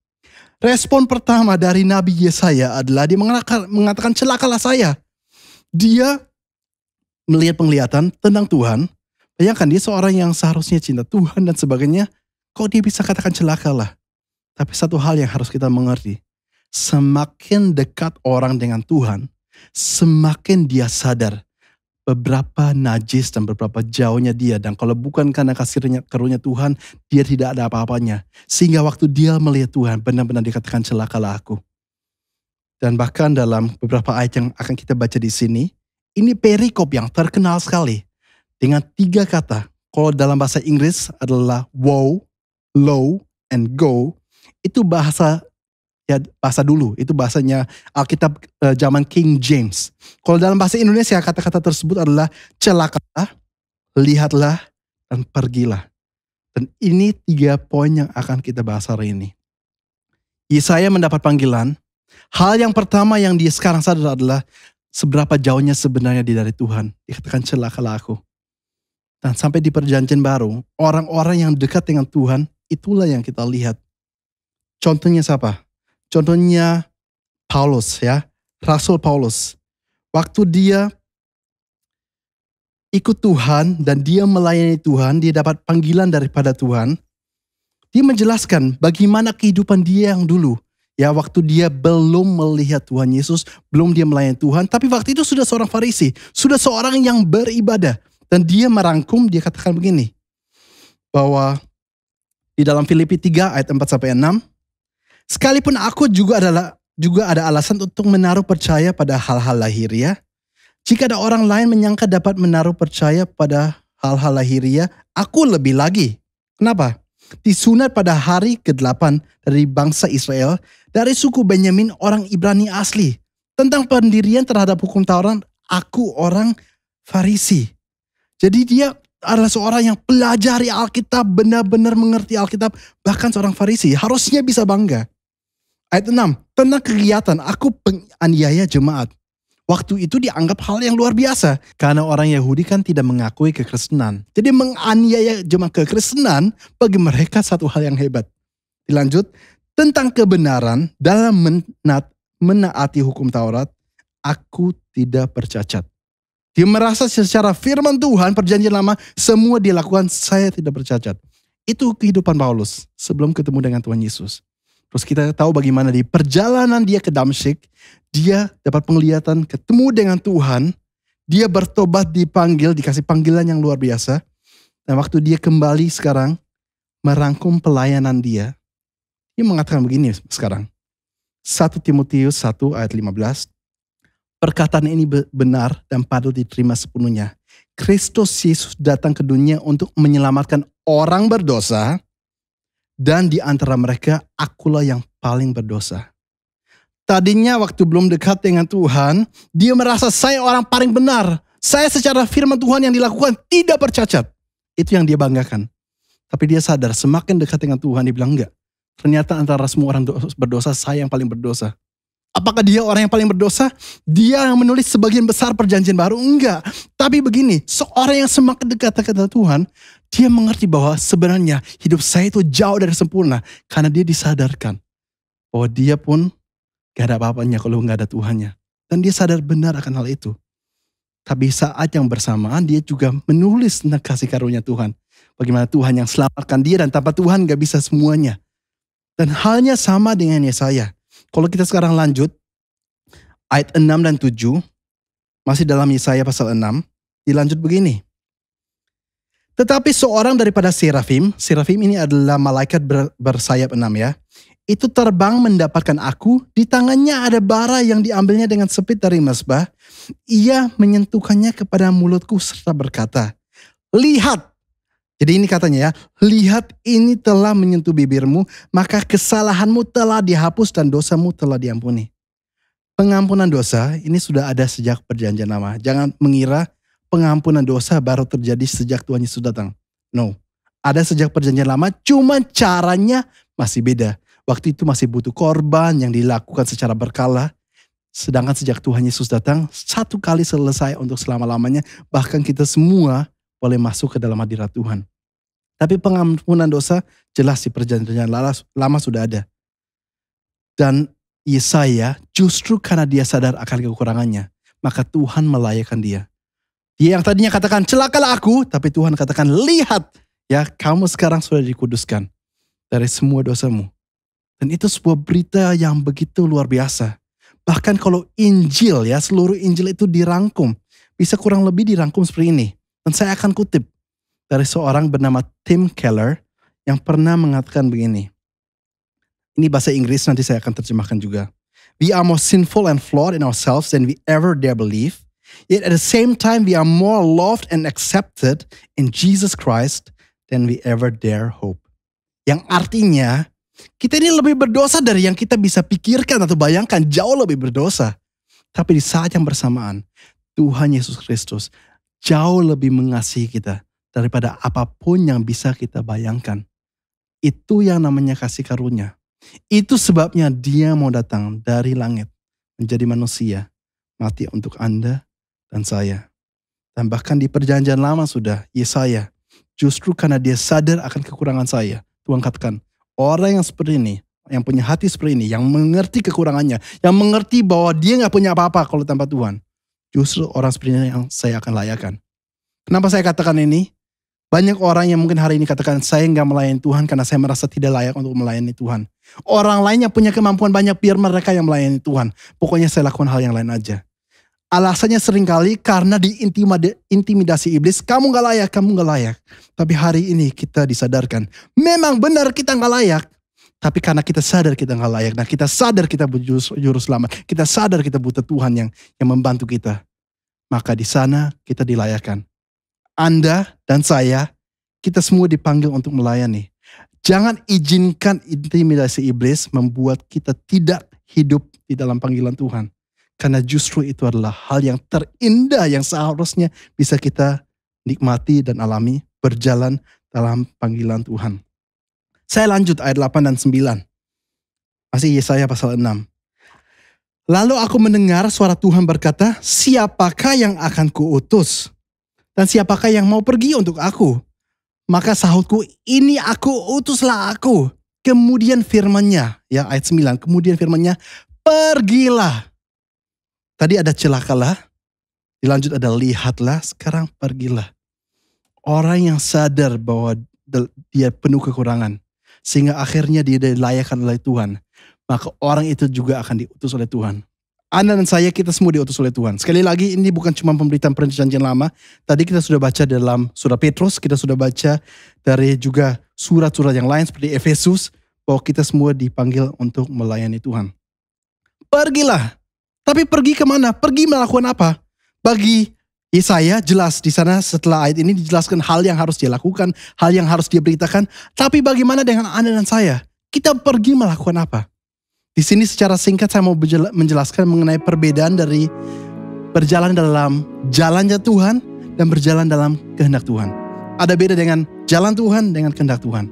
Respon pertama dari Nabi Yesaya adalah dia mengatakan celakalah saya. Dia melihat penglihatan tentang Tuhan. Bayangkan dia seorang yang seharusnya cinta Tuhan dan sebagainya. Kok dia bisa katakan celakalah? Tapi satu hal yang harus kita mengerti. Semakin dekat orang dengan Tuhan, semakin dia sadar beberapa najis dan beberapa jauhnya dia. Dan kalau bukan karena kasih karunia Tuhan, dia tidak ada apa-apanya. Sehingga waktu dia melihat Tuhan, benar-benar dikatakan celakalah aku. Dan bahkan dalam beberapa ayat yang akan kita baca di sini, ini perikop yang terkenal sekali. Dengan 3 kata. Kalau dalam bahasa Inggris adalah woe, low, and go. Itu bahasa dulu, itu bahasanya Alkitab zaman King James. Kalau dalam bahasa Indonesia kata-kata tersebut adalah celakalah, lihatlah, dan pergilah. Dan ini 3 poin yang akan kita bahas hari ini. Yesaya mendapat panggilan. Hal yang pertama yang dia sekarang sadar adalah seberapa jauhnya sebenarnya dia dari Tuhan. Dikatakan celakalah aku. Dan sampai di perjanjian baru, orang-orang yang dekat dengan Tuhan, itulah yang kita lihat. Contohnya siapa? Contohnya Paulus ya, Rasul Paulus. Waktu dia ikut Tuhan dan dia melayani Tuhan, dia dapat panggilan daripada Tuhan. Dia menjelaskan bagaimana kehidupan dia yang dulu. Ya, waktu dia belum melihat Tuhan Yesus, belum dia melayani Tuhan. Tapi waktu itu sudah seorang Farisi, sudah seorang yang beribadah. Dan dia merangkum, dia katakan begini. Bahwa di dalam Filipi 3 ayat 4-6. Sekalipun aku juga ada alasan untuk menaruh percaya pada hal-hal lahiriah. Jika ada orang lain menyangka dapat menaruh percaya pada hal-hal lahiriah, aku lebih lagi. Kenapa? Disunat pada hari ke-8 dari bangsa Israel, dari suku Benyamin orang Ibrani asli. Tentang pendirian terhadap hukum Taurat, aku orang Farisi. Jadi dia adalah seorang yang pelajari Alkitab, benar-benar mengerti Alkitab, bahkan seorang Farisi. Harusnya bisa bangga. Ayat 6, tentang kegiatan aku penganiaya jemaat. Waktu itu dianggap hal yang luar biasa. Karena orang Yahudi kan tidak mengakui kekristenan. Jadi menganiaya jemaat kekristenan bagi mereka satu hal yang hebat. Dilanjut, tentang kebenaran dalam menaati hukum Taurat, aku tidak bercacat. Dia merasa secara firman Tuhan, perjanjian lama, semua dia lakukan, saya tidak bercacat. Itu kehidupan Paulus sebelum ketemu dengan Tuhan Yesus. Terus kita tahu bagaimana di perjalanan dia ke Damsyik, dia dapat penglihatan, ketemu dengan Tuhan, dia bertobat, dipanggil, dikasih panggilan yang luar biasa. Dan waktu dia kembali sekarang, merangkum pelayanan dia mengatakan begini sekarang. 1 Timotius 1 ayat 15, perkataan ini benar dan patut diterima sepenuhnya. Kristus Yesus datang ke dunia untuk menyelamatkan orang berdosa, dan di antara mereka akulah yang paling berdosa. Tadinya waktu belum dekat dengan Tuhan, dia merasa saya orang paling benar. Saya secara firman Tuhan yang dilakukan tidak bercacat. Itu yang dia banggakan. Tapi dia sadar semakin dekat dengan Tuhan, dia bilang enggak. Ternyata antara semua orang berdosa, saya yang paling berdosa. Apakah dia orang yang paling berdosa? Dia yang menulis sebagian besar perjanjian baru? Enggak. Tapi begini, seorang yang semakin dekat dengan Tuhan, dia mengerti bahwa sebenarnya hidup saya itu jauh dari sempurna. Karena dia disadarkan bahwa dia pun gak ada apa-apanya kalau gak ada Tuhannya. Dan dia sadar benar akan hal itu. Tapi saat yang bersamaan dia juga menulis tentang kasih karunia Tuhan. Bagaimana Tuhan yang selamatkan dia dan tanpa Tuhan gak bisa semuanya. Dan halnya sama dengan Yesaya. Kalau kita sekarang lanjut, ayat 6 dan 7, masih dalam Yesaya pasal 6, dilanjut begini. Tetapi seorang daripada serafim ini adalah malaikat bersayap 6 ya. Itu terbang mendapatkan aku, di tangannya ada bara yang diambilnya dengan sepit dari mezbah. Ia menyentuhkannya kepada mulutku serta berkata, lihat, Jadi ini katanya ya, lihat ini telah menyentuh bibirmu, maka kesalahanmu telah dihapus dan dosamu telah diampuni. Pengampunan dosa ini sudah ada sejak perjanjian lama. Jangan mengira pengampunan dosa baru terjadi sejak Tuhan Yesus datang. No, ada sejak perjanjian lama, cuman caranya masih beda. Waktu itu masih butuh korban yang dilakukan secara berkala. Sedangkan sejak Tuhan Yesus datang, satu kali selesai untuk selama-lamanya. Bahkan kita semua boleh masuk ke dalam hadirat Tuhan. Tapi pengampunan dosa jelas di perjanjian lama sudah ada. Dan Yesaya justru karena dia sadar akan kekurangannya, maka Tuhan melayakan dia. Dia yang tadinya katakan celakalah aku, tapi Tuhan katakan lihat ya kamu sekarang sudah dikuduskan dari semua dosamu. Dan itu sebuah berita yang begitu luar biasa. Bahkan kalau Injil ya, seluruh Injil itu dirangkum. Bisa kurang lebih dirangkum seperti ini. Dan saya akan kutip dari seorang bernama Tim Keller yang pernah mengatakan begini. Ini bahasa Inggris, nanti saya akan terjemahkan juga. We are more sinful and flawed in ourselves than we ever dare believe. Yet at the same time we are more loved and accepted in Jesus Christ than we ever dare hope. Yang artinya, kita ini lebih berdosa dari yang kita bisa pikirkan atau bayangkan, jauh lebih berdosa. Tapi di saat yang bersamaan, Tuhan Yesus Kristus jauh lebih mengasihi kita daripada apapun yang bisa kita bayangkan. Itu yang namanya kasih karunia. Itu sebabnya dia mau datang dari langit, menjadi manusia, mati untuk Anda dan saya. Dan bahkan di perjanjian lama sudah, Yesaya, justru karena dia sadar akan kekurangan saya, Tuhan katakan, orang yang seperti ini, yang punya hati seperti ini, yang mengerti kekurangannya, yang mengerti bahwa dia gak punya apa-apa kalau tanpa Tuhan. Justru orang seperti ini yang saya akan layakan. Kenapa saya katakan ini? Banyak orang yang mungkin hari ini katakan, saya gak melayani Tuhan karena saya merasa tidak layak untuk melayani Tuhan. Orang lain yang punya kemampuan banyak, biar mereka yang melayani Tuhan. Pokoknya saya lakukan hal yang lain aja. Alasannya seringkali karena diintimidasi iblis, kamu gak layak, kamu gak layak. Tapi hari ini kita disadarkan, memang benar kita gak layak. Tapi karena kita sadar kita gak layak, nah kita sadar kita butuh juru selamat, kita sadar kita butuh Tuhan yang membantu kita. Maka di sana kita dilayakkan. Anda dan saya, kita semua dipanggil untuk melayani. Jangan izinkan intimidasi iblis membuat kita tidak hidup di dalam panggilan Tuhan. Karena justru itu adalah hal yang terindah yang seharusnya bisa kita nikmati dan alami, berjalan dalam panggilan Tuhan. Saya lanjut ayat 8 dan 9. Masih Yesaya pasal 6. Lalu aku mendengar suara Tuhan berkata, siapakah yang akan kuutus? Dan siapakah yang mau pergi untuk aku? Maka sahutku, ini aku, utuslah aku. Kemudian firman-Nya, ya ayat 9, kemudian firman-Nya, pergilah. Tadi ada celakalah, dilanjut ada lihatlah, sekarang pergilah. Orang yang sadar bahwa dia penuh kekurangan, sehingga akhirnya dia dilayakkan oleh Tuhan, maka orang itu juga akan diutus oleh Tuhan. Anda dan saya, kita semua diutus oleh Tuhan. Sekali lagi, ini bukan cuma pemberitaan perjanjian lama. Tadi kita sudah baca dalam surah Petrus, kita sudah baca dari juga surat-surat yang lain seperti Efesus, bahwa kita semua dipanggil untuk melayani Tuhan. Pergilah. Tapi pergi kemana? Pergi melakukan apa? Bagi Yesaya jelas di sana setelah ayat ini dijelaskan hal yang harus dia lakukan, hal yang harus dia beritakan. Tapi bagaimana dengan Anda dan saya? Kita pergi melakukan apa? Di sini secara singkat saya mau menjelaskan mengenai perbedaan dari berjalan dalam jalannya Tuhan dan berjalan dalam kehendak Tuhan. Ada beda dengan jalan Tuhan dengan kehendak Tuhan.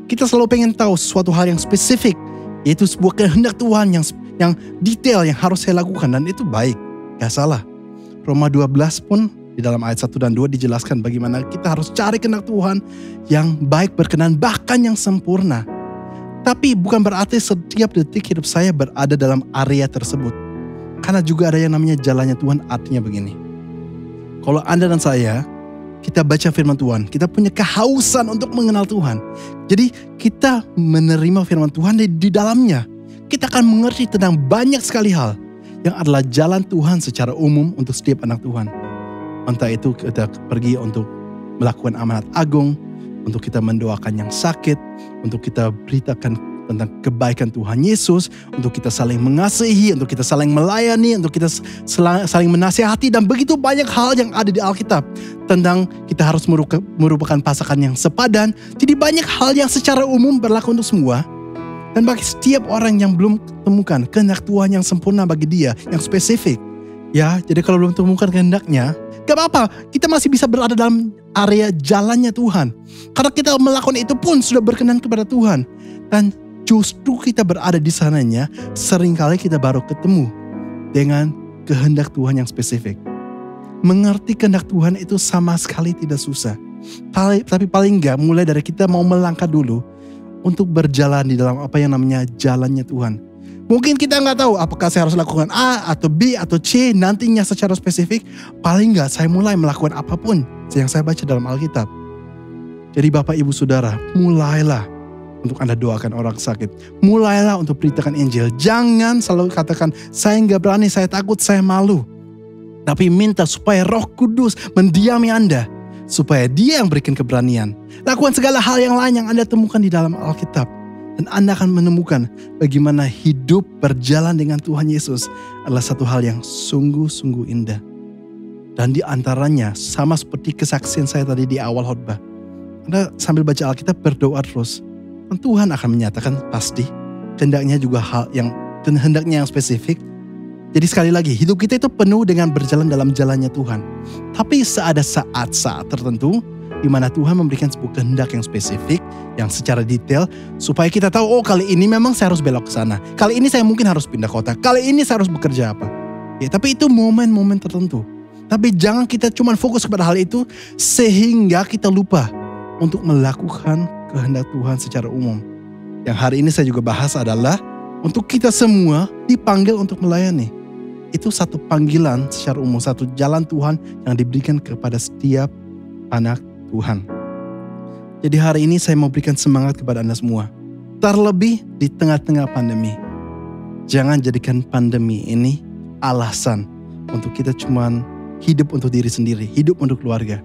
Kita selalu pengen tahu suatu hal yang spesifik, yaitu sebuah kehendak Tuhan yang detail yang harus saya lakukan, dan itu baik, gak salah. Roma 12 pun di dalam ayat 1 dan 2 dijelaskan bagaimana kita harus cari kehendak Tuhan yang baik, berkenan, bahkan yang sempurna. Tapi bukan berarti setiap detik hidup saya berada dalam area tersebut. Karena juga ada yang namanya jalannya Tuhan, artinya begini. Kalau Anda dan saya, kita baca firman Tuhan, kita punya kehausan untuk mengenal Tuhan. Jadi kita menerima firman Tuhan di dalamnya. Kita akan mengerti tentang banyak sekali hal yang adalah jalan Tuhan secara umum untuk setiap anak Tuhan. Entah itu kita pergi untuk melakukan amanat agung, untuk kita mendoakan yang sakit, untuk kita beritakan tentang kebaikan Tuhan Yesus, untuk kita saling mengasihi, untuk kita saling melayani, untuk kita saling menasihati, dan begitu banyak hal yang ada di Alkitab tentang kita harus merupakan pasangan yang sepadan. Jadi banyak hal yang secara umum berlaku untuk semua. Dan bagi setiap orang yang belum temukan kehendak Tuhan yang sempurna bagi dia, yang spesifik. Ya, jadi kalau belum temukan kehendaknya, gak apa-apa, kita masih bisa berada dalam area jalannya Tuhan. Karena kita melakukan itu pun sudah berkenan kepada Tuhan. Dan justru kita berada di sananya, seringkali kita baru ketemu dengan kehendak Tuhan yang spesifik. Mengerti kehendak Tuhan itu sama sekali tidak susah. Tapi paling enggak, mulai dari kita mau melangkah dulu untuk berjalan di dalam apa yang namanya jalannya Tuhan. Mungkin kita nggak tahu apakah saya harus lakukan A atau B atau C nantinya secara spesifik. Paling nggak saya mulai melakukan apapun yang saya baca dalam Alkitab. Jadi Bapak Ibu Saudara, mulailah untuk Anda doakan orang sakit. Mulailah untuk beritakan Injil. Jangan selalu katakan, saya nggak berani, saya takut, saya malu. Tapi minta supaya Roh Kudus mendiami Anda. Supaya Dia yang berikan keberanian. Lakukan segala hal yang lain yang Anda temukan di dalam Alkitab. Dan Anda akan menemukan bagaimana hidup berjalan dengan Tuhan Yesus adalah satu hal yang sungguh-sungguh indah. Dan di antaranya sama seperti kesaksian saya tadi di awal khotbah. Anda sambil baca Alkitab berdoa terus. Dan Tuhan akan menyatakan pasti kehendaknya juga kehendaknya yang spesifik. Jadi sekali lagi, hidup kita itu penuh dengan berjalan dalam jalannya Tuhan. Tapi ada saat-saat tertentu di mana Tuhan memberikan sebuah kehendak yang spesifik, yang secara detail, supaya kita tahu, oh kali ini memang saya harus belok ke sana. Kali ini saya mungkin harus pindah kota. Kali ini saya harus bekerja apa. Ya, tapi itu momen-momen tertentu. Tapi jangan kita cuma fokus kepada hal itu, sehingga kita lupa untuk melakukan kehendak Tuhan secara umum. Yang hari ini saya juga bahas adalah, untuk kita semua dipanggil untuk melayani. Itu satu panggilan secara umum, satu jalan Tuhan yang diberikan kepada setiap anak Tuhan. Jadi hari ini saya mau berikan semangat kepada Anda semua. Terlebih di tengah-tengah pandemi. Jangan jadikan pandemi ini alasan untuk kita cuman hidup untuk diri sendiri, hidup untuk keluarga.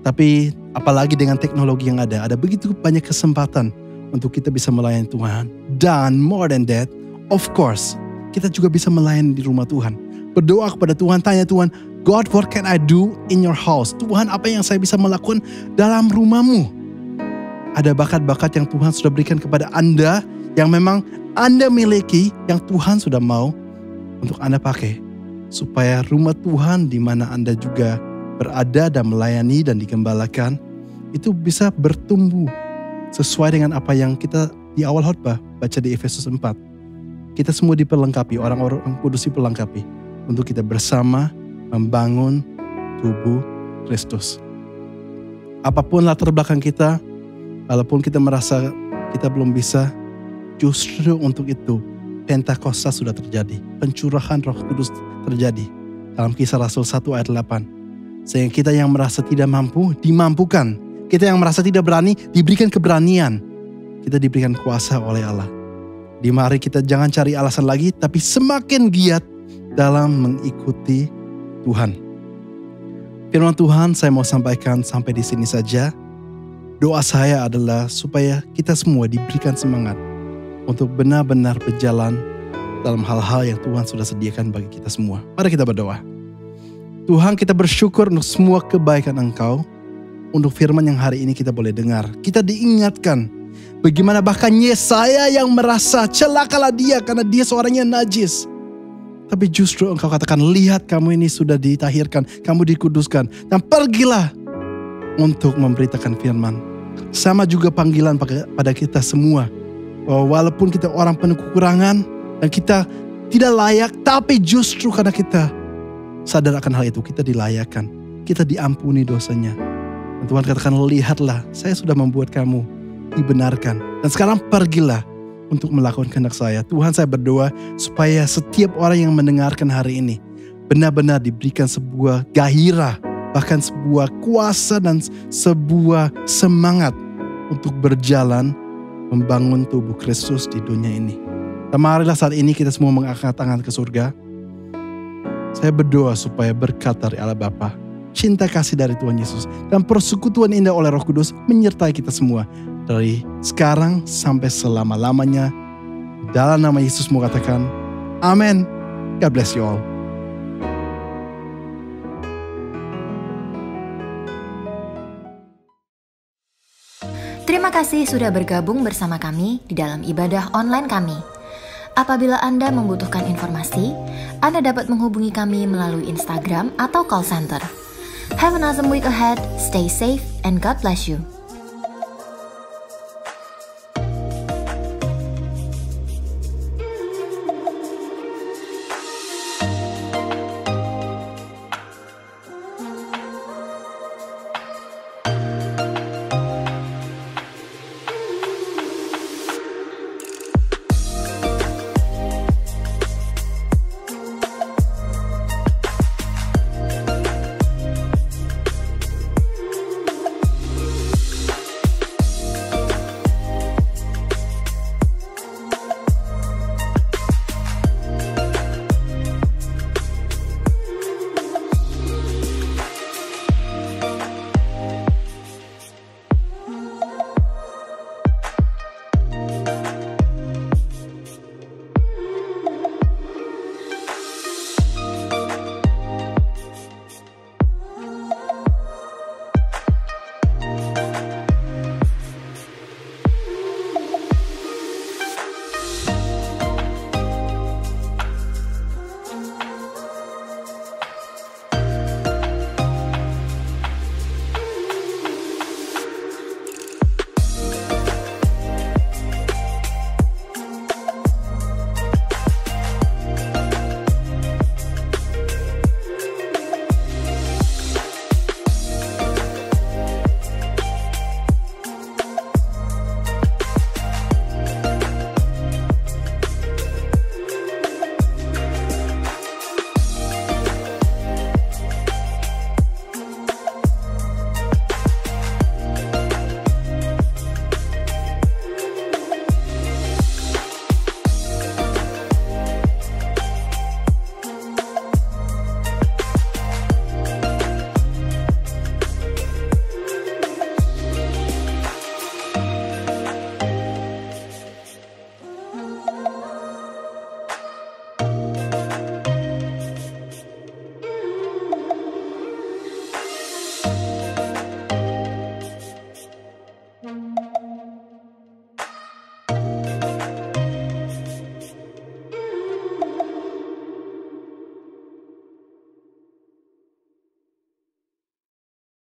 Tapi apalagi dengan teknologi yang ada begitu banyak kesempatan untuk kita bisa melayani Tuhan. Dan more than that, of course, kita juga bisa melayani di rumah Tuhan. Berdoa kepada Tuhan, tanya Tuhan, God, what can I do in your house? Tuhan, apa yang saya bisa melakukan dalam rumahmu? Ada bakat-bakat yang Tuhan sudah berikan kepada Anda, yang memang Anda miliki, yang Tuhan sudah mau untuk Anda pakai. Supaya rumah Tuhan di mana Anda juga berada dan melayani dan digembalakan, itu bisa bertumbuh sesuai dengan apa yang kita di awal khotbah baca di Efesus 4. Kita semua diperlengkapi, orang-orang kudus diperlengkapi untuk kita bersama membangun tubuh Kristus. Apapun latar belakang kita, walaupun kita merasa kita belum bisa, justru untuk itu Pentakosta sudah terjadi. Pencurahan Roh Kudus terjadi. Dalam Kisah Rasul 1 ayat 8. Sehingga kita yang merasa tidak mampu, dimampukan. Kita yang merasa tidak berani, diberikan keberanian. Kita diberikan kuasa oleh Allah. Di mari kita jangan cari alasan lagi, tapi semakin giat dalam mengikuti Tuhan. Firman Tuhan saya mau sampaikan sampai di sini saja. Doa saya adalah supaya kita semua diberikan semangat untuk benar-benar berjalan dalam hal-hal yang Tuhan sudah sediakan bagi kita semua. Mari kita berdoa. Tuhan, kita bersyukur untuk semua kebaikan Engkau, untuk firman yang hari ini kita boleh dengar. Kita diingatkan bagaimana bahkan Yesaya yang merasa celakalah dia karena dia seorang yang najis. Tapi justru Engkau katakan, lihat kamu ini sudah ditahirkan, kamu dikuduskan. Dan pergilah untuk memberitakan firman. Sama juga panggilan pada kita semua. Bahwa walaupun kita orang penuh kekurangan dan kita tidak layak, tapi justru karena kita sadar akan hal itu, kita dilayakkan. Kita diampuni dosanya. Dan Tuhan katakan, lihatlah saya sudah membuat kamu dibenarkan. Dan sekarang pergilah untuk melakukan kehendak saya. Tuhan, saya berdoa supaya setiap orang yang mendengarkan hari ini benar-benar diberikan sebuah gairah, bahkan sebuah kuasa dan sebuah semangat untuk berjalan membangun tubuh Kristus di dunia ini. Dan marilah saat ini kita semua mengangkat tangan ke surga. Saya berdoa supaya berkat dari Allah Bapa, cinta kasih dari Tuhan Yesus, dan persekutuan indah oleh Roh Kudus menyertai kita semua. dari sekarang sampai selama-lamanya. Dalam nama Yesus mau katakan, amin. God bless you all. Terima kasih sudah bergabung bersama kami di dalam ibadah online kami. Apabila Anda membutuhkan informasi, Anda dapat menghubungi kami melalui Instagram atau call center. Have an awesome week ahead, stay safe, and God bless you.